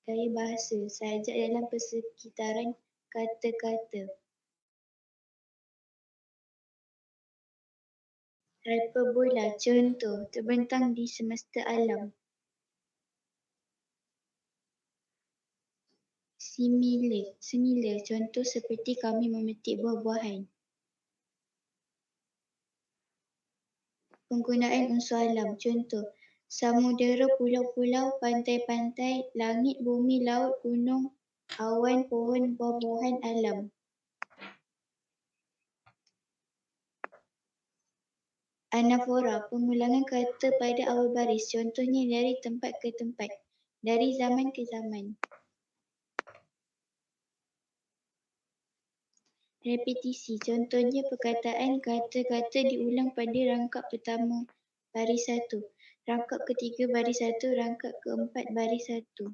gaya bahasa, sajak dalam persekitaran kata-kata. Hyperbola, contoh, terbentang di semesta alam. Simile, contoh seperti kami memetik buah-buahan. Penggunaan unsur alam, contoh, samudera, pulau-pulau, pantai-pantai, langit, bumi, laut, gunung, awan, pohon, buah-buahan, alam. Anafora, pengulangan kata pada awal baris, contohnya dari tempat ke tempat, dari zaman ke zaman. Repetisi, contohnya perkataan kata-kata diulang pada rangkap pertama baris satu, rangkap ketiga baris satu, rangkap keempat baris satu.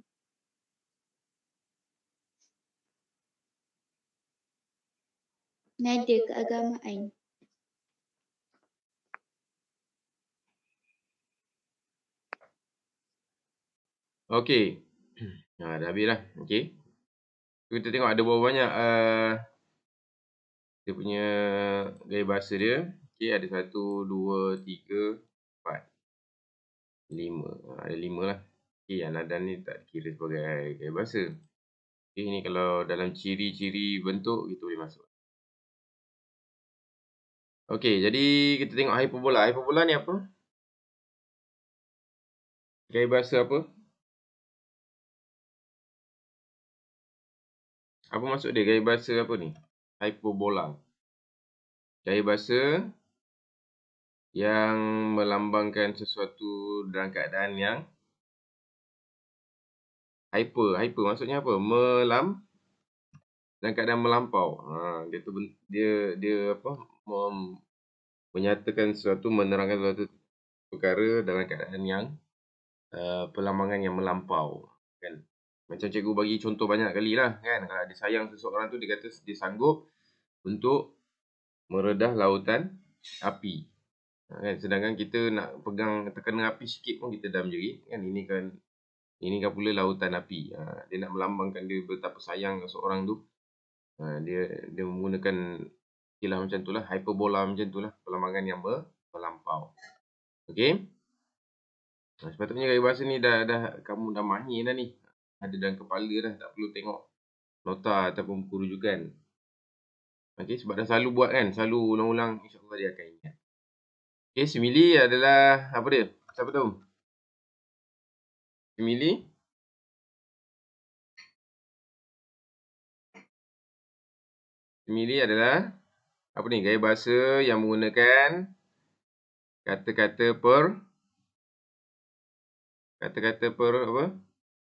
Nada, keagamaan. Okey. Dah habis dah. Okey. Kita tengok ada berapa banyak dia punya gaya bahasa dia. Okey, ada 1, 2, 3, 4, 5. Ada 5 lah. Okey, yang nadan ni tak kira sebagai gaya bahasa. Okey, ni kalau dalam ciri-ciri bentuk kita boleh masuk. Okey, jadi kita tengok hyperbola. Hyperbola ni apa? Gaya bahasa apa? Apa maksud dia? Gaya bahasa apa ni? Hyperbola. Gaya bahasa yang melambangkan sesuatu dalam keadaan yang hyper. Hyper maksudnya apa? Dalam keadaan melampau. Dia apa? Menyatakan sesuatu, menerangkan sesuatu perkara dalam keadaan yang perlambangan yang melampau. Kan? Macam cikgu bagi contoh banyak kali lah. Kan? Kalau dia sayang seseorang tu, dia kata dia sanggup untuk meredah lautan api. Kan? Sedangkan kita nak pegang tekanan api sikit pun kita dah menjerit. Kan? Ini kan pula lautan api. Dia nak melambangkan dia betapa sayang seseorang tu. Dia menggunakan istilah macam tu lah. Hyperbola macam tu lah. Perlambangan yang melampau. Okey. Sepatutnya gaya bahasa ni kamu dah mahir dah ni. Ada dalam kepala dah. Tak perlu tengok nota ataupun buku rujukan. Okey, sebab dah selalu buat kan. Selalu ulang-ulang. InsyaAllah dia akan ingat. Okey, simili adalah apa dia? Siapa tahu? Simili adalah apa ni? Gaya bahasa yang menggunakan kata-kata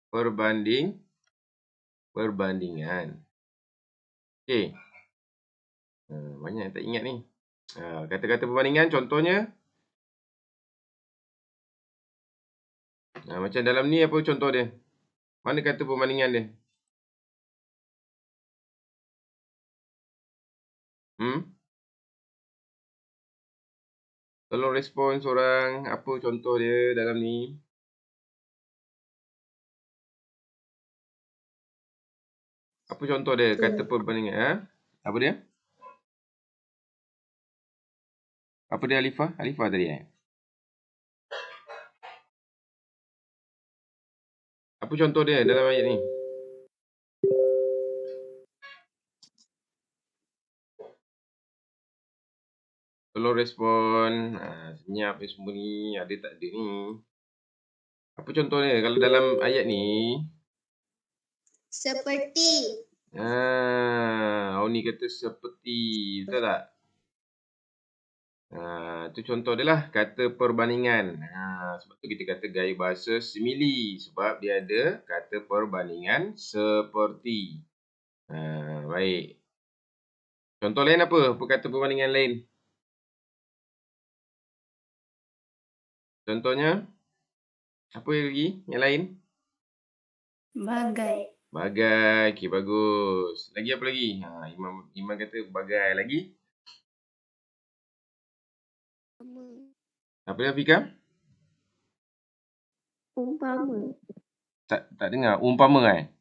perbandingan. Okey. Banyak yang tak ingat ni. Kata-kata perbandingan contohnya. Macam dalam ni apa contoh dia? Mana kata perbandingan dia? Tolong respon seorang. Apa contoh dia dalam ni? Apa contoh dia? Kata perbandingan. Apa dia? Apa dia Alifah? Alifah tadi Apa contoh dia dalam ayat ni? Tolong respon. Senyap ni semua ni. Ada tak ada ni? Apa contoh dia? Kalau dalam ayat ni. Seperti. Auni kata seperti. Betul tak? Itu contoh dia lah. Kata perbandingan. Sebab tu kita kata gaya bahasa simili. Sebab dia ada kata perbandingan seperti. Baik. Contoh lain apa? Apa kata perbandingan lain? Contohnya. Apa lagi yang lain? Bagai. Bagai. Okey, bagus. Lagi apa lagi? Iman kata bagai. Lagi? Apa dia Fika? Umpama. Tak dengar. Umpama kan?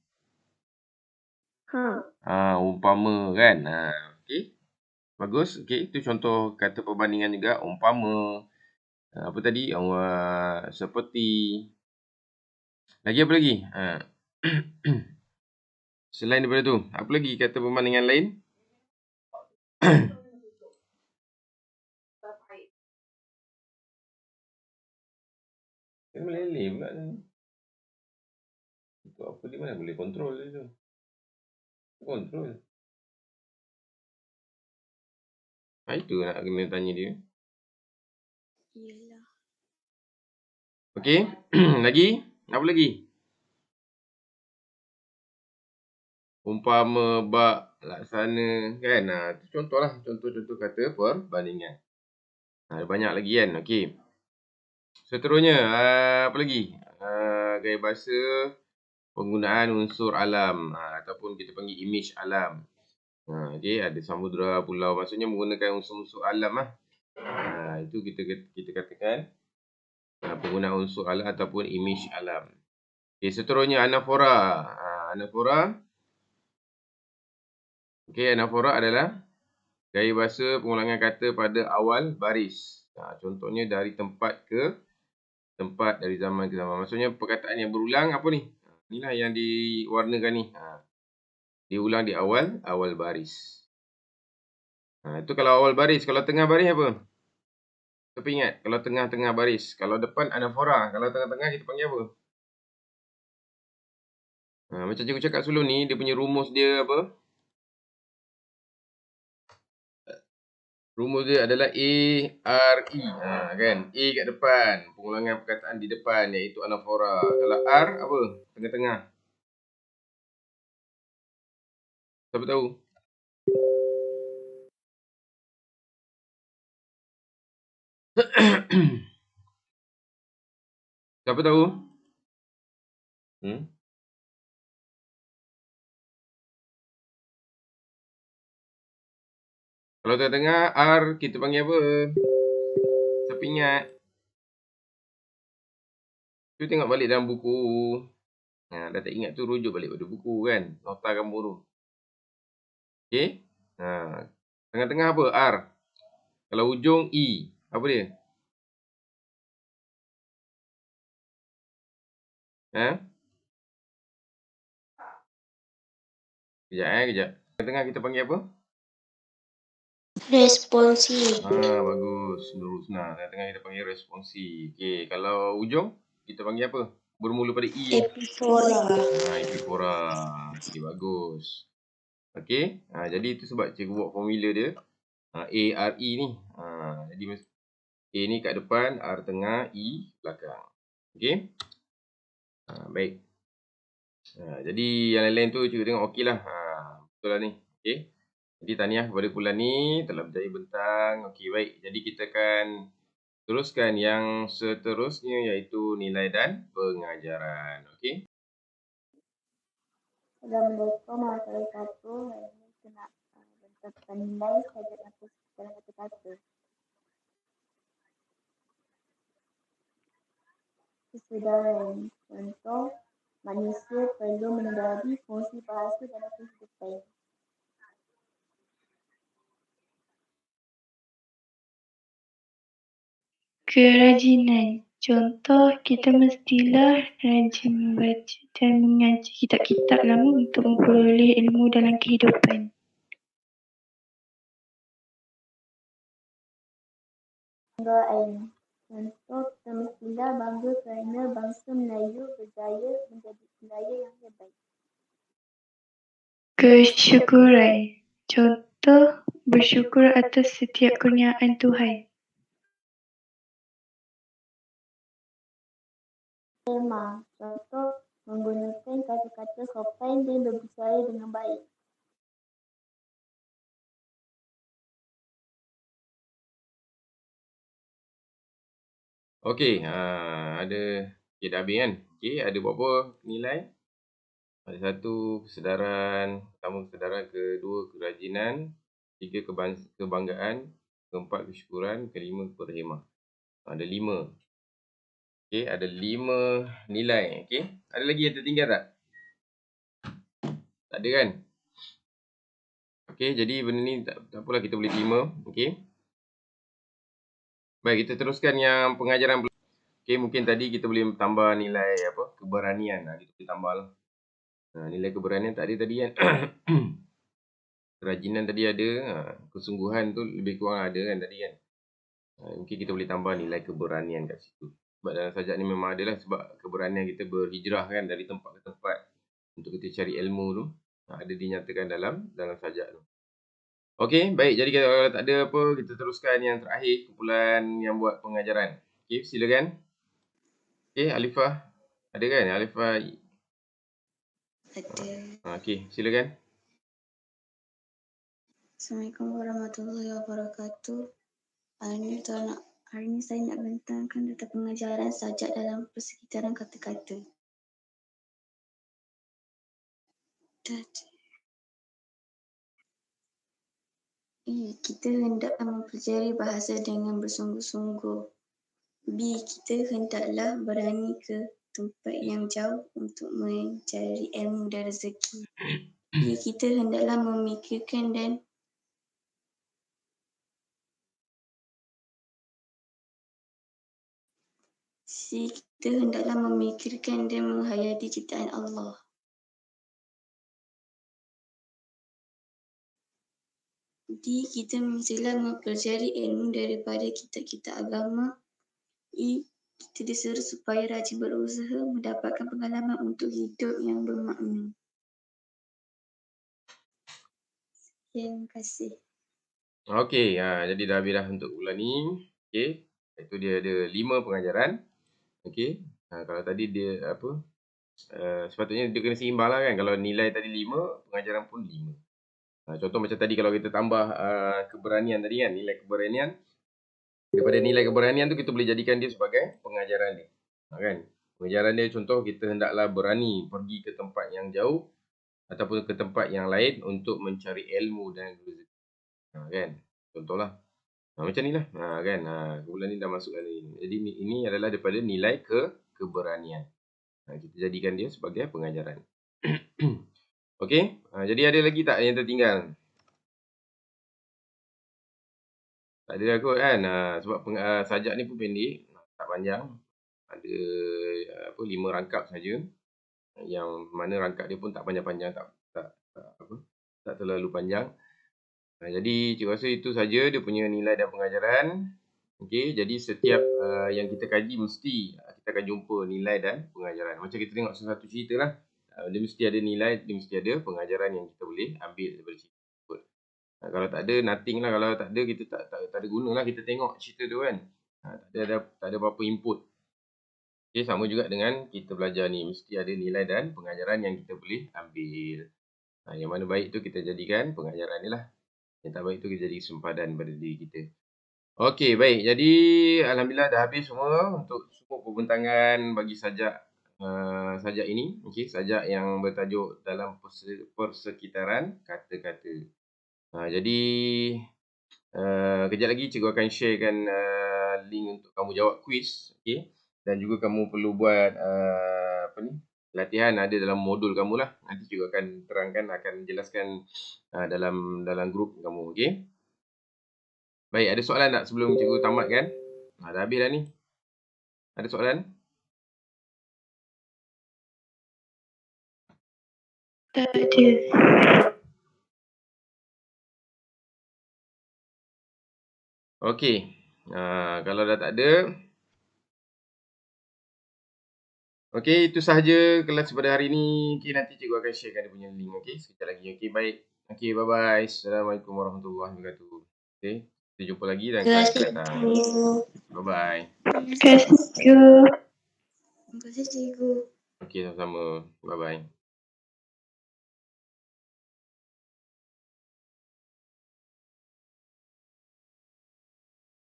Umpama kan. Okey. Bagus. Okey, itu contoh kata perbandingan juga. Umpama. Apa tadi? Seperti. Lagi apa lagi? Selain daripada tu, apa lagi kata perbandingan lain? Dia meleleh pula tu. Itu apa di mana boleh kontrol dia tu. Kontrol. Itu nak kena tanya dia. Yelah. Okey. Lagi? Apa lagi? Umpama, bak, laksana kan. Itu contohlah. Contoh-contoh kata perbandingan. Ada banyak lagi kan. Okey. Seterusnya, apa lagi? Gaya bahasa penggunaan unsur alam ataupun kita panggil image alam. Okey, ada samudera, pulau. Maksudnya menggunakan unsur-unsur alam lah. Itu kita katakan penggunaan unsur alam ataupun image alam. Okey, seterusnya anafora. Anafora. Okey, anafora adalah gaya bahasa pengulangan kata pada awal baris. Contohnya dari tempat ke tempat, dari zaman ke zaman. Maksudnya perkataan yang berulang apa ni? Inilah yang diwarnakan ni. Diulang di awal baris. Itu kalau awal baris. Kalau tengah baris apa? Tapi ingat, kalau tengah-tengah baris. Kalau depan anafora. Kalau tengah-tengah kita panggil apa? Macam cikgu cakap sebelum ni, dia punya rumus dia apa? Rumus dia adalah A-R-E. Kan? A kat depan. Pengulangan perkataan di depan, iaitu anafora. Kalau R apa? Tengah-tengah. Siapa tahu? Siapa tahu? Kalau tengah-tengah R kita panggil apa? Siapa ingat? Tu tengok balik dalam buku. Dah tak ingat tu rujuk balik pada buku kan. Nota kamu tu. Okey. Tengah-tengah apa? R. Kalau hujung E. Apa dia? Kejap. Tengah kita panggil apa? Responsi. Bagus. Senang. Tengah kita panggil responsi. Okey, kalau hujung kita panggil apa? Bermula pada E. Epifora. Epifora. Okey, bagus. Okey. Jadi itu sebab cikgu buat formula dia. A-R-E ni. Jadi A ni kat depan, R tengah, E belakang. Okey. Baik. Jadi yang lain-lain tu cikgu tengok okey lah. Betul lah ni. Okey. Jadi tahniah kepada kumpulan ni telah berjaya bentang. Okey, baik. Jadi kita akan teruskan yang seterusnya, iaitu nilai dan pengajaran. Okey. Assalamualaikum warahmatullahi wabarakatuh. Hari ini kita nak bentangkan nilai sahaja apa dalam kata-kata. Kesedaran. Contoh, manusia perlu menyedari fungsi bahasa dalam kehidupan. Kerajinan. Contoh, kita mestilah rajin membaca dan mengaji kitab-kitab lama untuk memperoleh ilmu dalam kehidupan. Kebanggaan. Contoh, kita mestilah bangga kerana bangsa Melayu berjaya menjadi budaya yang hebat. Kesyukuran. Contoh, bersyukur atas setiap kurniaan Tuhan. Tema. Contoh, menggunakan kata-kata sopan dan berbicara dengan baik. Okey, ada dah habis kan? Okey, ada berapa nilai? Ada 1 kesedaran, pertama kesedaran, kedua kerajinan, 3 kebanggaan, keempat kesyukuran, kelima perkhidmatan. Ada 5. Okey, ada 5 nilai. Okey, ada lagi yang tertinggal tak? Tak ada kan? Okey, jadi benda ni tak apalah, kita boleh terima. Okey. Baik, kita teruskan yang pengajaran. Okey, mungkin tadi kita boleh tambah nilai apa? Keberanian. Kita boleh tambahlah. Nilai keberanian tak ada tadi kan? Kerajinan tadi ada, kesungguhan tu lebih kurang ada kan tadi kan? Mungkin kita boleh tambah nilai keberanian kat situ. Sebab dalam sajak ni memang adalah sebab keberanian kita berhijrah kan dari tempat ke tempat untuk kita cari ilmu tu. Ada dinyatakan dalam sajak tu. Okey, baik. Jadi kalau tak ada apa, kita teruskan yang terakhir, kumpulan yang buat pengajaran. Okey, silakan. Okey, Alifah. Ada kan? Alifah. Ada. Okey, silakan. Assalamualaikum warahmatullahi wabarakatuh. Hari ini saya nak bentangkan tentang pengajaran sajak dalam persekitaran kata-kata. Kita hendaklah mempelajari bahasa dengan bersungguh-sungguh. B. Kita hendaklah berani ke tempat yang jauh untuk mencari ilmu dan rezeki. B. Kita hendaklah memikirkan dan C. Kita hendaklah memikirkan dan menghayati ciptaan Allah. D. Kita mestilah mempelajari ilmu daripada kitab-kitab agama. E. Kita disuruh supaya rajin berusaha mendapatkan pengalaman untuk hidup yang bermakna. Terima kasih. Okey, jadi dah habis dah untuk bulan ni. Okey, itu dia ada 5 pengajaran. Okey, kalau tadi dia apa, sepatutnya dia kena seimbang lah kan. Kalau nilai tadi 5, pengajaran pun 5. Contoh macam tadi kalau kita tambah keberanian tadi kan, nilai keberanian. Daripada nilai keberanian tu kita boleh jadikan dia sebagai pengajaran dia. Kan? Pengajaran dia contoh kita hendaklah berani pergi ke tempat yang jauh ataupun ke tempat yang lain untuk mencari ilmu dan rezeki. Kan? Contohlah. Macam ni lah. Kan? Bulan ni dah masuk kali ni. Jadi ini adalah daripada nilai keberanian. Kita jadikan dia sebagai pengajaran. Okey. Jadi ada lagi tak yang tertinggal? Tak ada lah kot kan. Sebab sajak ni pun pendek. Tak panjang. Ada 5 rangkap saja. Yang mana rangkap dia pun tak panjang-panjang. Tak terlalu panjang. Jadi cikgu rasa itu saja dia punya nilai dan pengajaran. Okey, jadi setiap yang kita kaji mesti kita akan jumpa nilai dan pengajaran. Macam kita tengok sesuatu cerita lah. Dia mesti ada nilai, dia mesti ada pengajaran yang kita boleh ambil daripada cerita tersebut. Kalau tak ada, nothing lah. Kalau tak ada, kita tak ada guna lah kita tengok cerita tu kan. Tak ada apa-apa input. Okey, sama juga dengan kita belajar ni. Mesti ada nilai dan pengajaran yang kita boleh ambil. Yang mana baik tu kita jadikan pengajaran ni lah. Yang tak baik tu kita jadi sempadan pada diri kita. Okey, baik. Jadi alhamdulillah dah habis semua untuk semua pembentangan bagi sajak ini. Okey, sajak yang bertajuk dalam persekitaran kata-kata. Jadi kejap lagi cikgu akan sharekan link untuk kamu jawab kuis. Okey. Dan juga kamu perlu buat latihan ada dalam modul kamu lah. Nanti cikgu akan terangkan, akan jelaskan dalam grup kamu. Okey. Baik, ada soalan tak sebelum cikgu tamatkan? Dah habis dah ni. Ada soalan? Tak ada. Okey. Kalau dah tak ada. Okey, itu sahaja kelas pada hari ni. Okey, nanti cikgu akan sharekan dia punya link. Okey, sekejap lagi. Okey, baik. Okey, bye-bye. Assalamualaikum warahmatullahi wabarakatuh. Okey, kita jumpa lagi dan kelas akan datang. Bye-bye. Terima kasih, cikgu. Okey, sama-sama. Bye-bye.